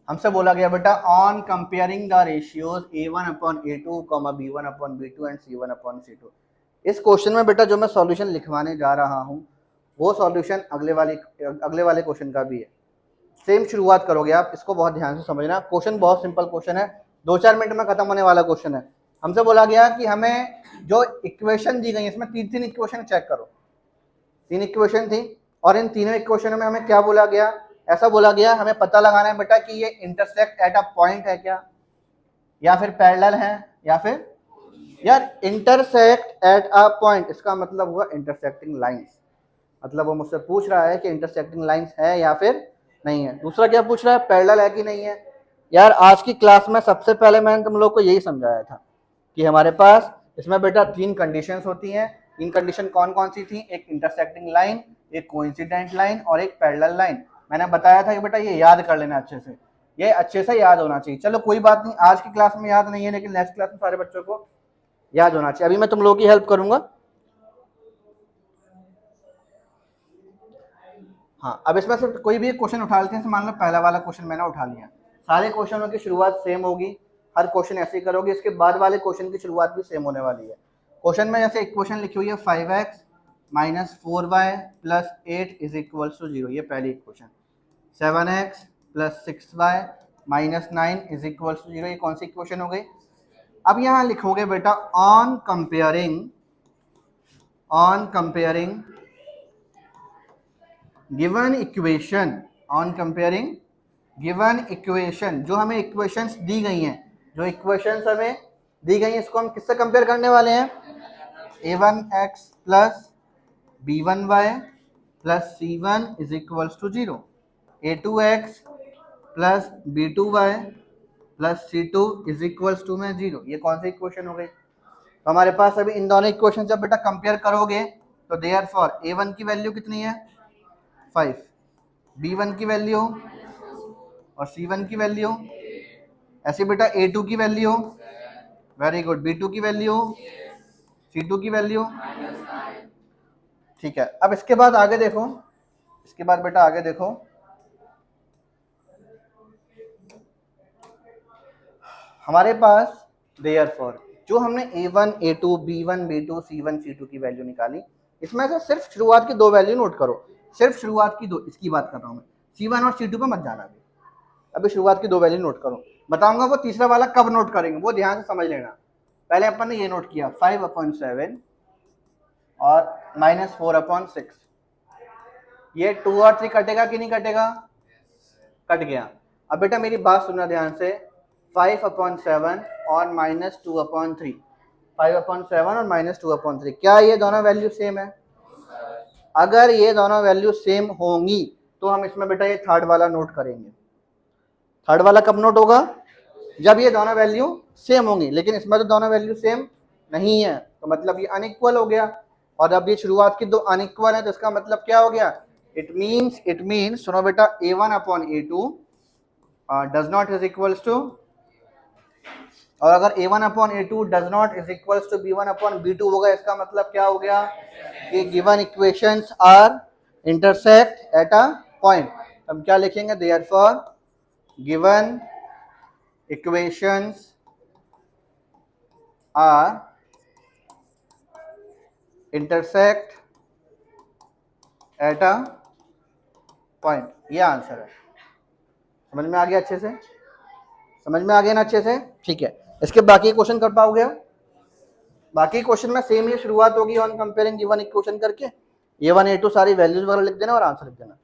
हमसे बोला गया बेटा on comparing the ratios a1/a2, b1/b2 and c1/c2। इस क्वेश्चन में बेटा जो मैं सॉल्यूशन लिखवाने जा रहा हूं वो सॉल्यूशन अगले वाले क्वेश्चन का भी है। सेम शुरुआत करोगे आप, इसको बहुत ध्यान से समझना। क्वेश्चन बहुत सिंपल क्वेश्चन है, 2-4 मिनट में खत्म होने वाला क्वेश्चन है। हमसे बोला गया कि हमें जो इक्वेशन दी गई इसमें 3 इक्वेशन चेक करो। 3 इक्वेशन थी और इन तीनों इक्वेशन में हमें क्या बोला गया, ऐसा बोला गया हमें पता लगाना है बेटा कि ये इंटरसेक्ट एट अ पॉइंट है क्या, या फिर पैरेलल है, या फिर यार इंटरसेक्ट एट अ पॉइंट इसका मतलब हुआ इंटरसेक्टिंग लाइंस। मतलब वो मुझसे पूछ रहा है कि इंटरसेक्टिंग लाइंस है या फिर नहीं है। दूसरा क्या पूछ रहा है, पैरेलल है कि नहीं है। यार आज की क्लास में सबसे पहले मैंने तुम लोग को यही समझाया था कि हमारे पास इसमें बेटा 3 कंडीशंस होती हैं। 3 कंडीशन कौन कौन सी थी, एक इंटरसेक्टिंग लाइन, एक कोइंसिडेंट लाइन और एक पैरेलल लाइन। मैंने बताया था कि बेटा ये याद कर लेना अच्छे से, ये अच्छे से याद होना चाहिए। चलो कोई बात नहीं, आज की क्लास में याद नहीं है लेकिन नेक्स्ट क्लास में सारे बच्चों को याद होना चाहिए। अभी मैं तुम लोगों की हेल्प करूंगा। हाँ, अब इसमें से कोई भी एक क्वेश्चन उठा लेते हैं। मान लो पहला वाला क्वेश्चन मैंने उठा लिया, सारे क्वेश्चनों की शुरुआत सेम होगी, हर क्वेश्चन ऐसे ही करोगे, इसके बाद वाले क्वेश्चन की शुरुआत भी सेम होने वाली है। क्वेश्चन में जैसे इक्वेशन लिखी हुई है 5x - 4y + 8 = 0, ये पहली इक्वेशन। 7x + 6y - 9 = 0, ये कौन सी इक्वेशन हो गई। अब यहाँ लिखोगे बेटा ऑन कंपेयरिंग गिवन इक्वेशन, जो हमें इक्वेशंस दी गई हैं, जो इक्वेशंस हमें दी गई हैं इसको हम किससे कंपेयर करने वाले हैं, a1x + b1y + c1 = 0, a2x + b2y + c2 = 0, ये कौन सी इक्वेशन हो गई। तो हमारे पास अभी इन दोनों इक्वेशन जब बेटा कंपेयर करोगे तो देयरफॉर a1 की वैल्यू कितनी है 5, b1 की वैल्यू और c1 की वैल्यू, ऐसे बेटा a2 की वैल्यू, वेरी गुड, b2 की वैल्यू, c2 की वैल्यू, ठीक है। अब इसके बाद आगे देखो, इसके बाद बेटा आगे देखो, हमारे पास देयरफॉर जो हमने a1 a2 b1 b2 c1 c2 की वैल्यू निकाली, इसमें से सिर्फ शुरुआत की 2 वैल्यू नोट करो, सिर्फ शुरुआत की 2, इसकी बात कर रहा हूं मैं, c1 और c2 पे मत जाना। अभी शुरुआत की 2 वैल्यू नोट करो, बताऊंगा वो तीसरा वाला कब नोट करेंगे वो ध्यान से समझ लेना। पहले अपन ने ये नोट किया 5/7 और -4/6, ये 2 और 3 कटेगा कि नहीं कटेगा, कट गया। अब बेटा मेरी बात सुनना ध्यान से, 5/7 और -2/3, 5/7 और -2/3, क्या ये दोनों वैल्यू सेम है। अगर ये दोनों वैल्यू सेम होंगी तो हम इसमें बेटा ये थर्ड वाला नोट करेंगे। थर्ड वाला कब नोट होगा, जब ये दोनों वैल्यू सेम होंगी, लेकिन इसमें तो दोनों वैल्यू सेम नहीं है तो मतलब ये अनइक्वल हो गया। और अब ये शुरुआत की 2 अनइक्वल है तो इसका मतलब क्या हो गया, इट मीन्स सुनो बेटा a1/a2 does not is equals to, और अगर a1/a2 does not is equals to b1/b2 होगा, इसका मतलब क्या हो गया कि given equations are intersect at a point. हम क्या लिखेंगे, therefore given equations are intersect at a point, ये आंसर है। समझ में आ गया अच्छे से, समझ में आ गया ना अच्छे से, ठीक है। इसके बाकी क्वेश्चन कर पाओगे, बाकी क्वेश्चन में सेम ही शुरुआत होगी ऑन कंपेयरिंग गिवन इक्वेशन करके, a1 a2 सारी वैल्यूज वगैरह लिख देना और आंसर लिख देना।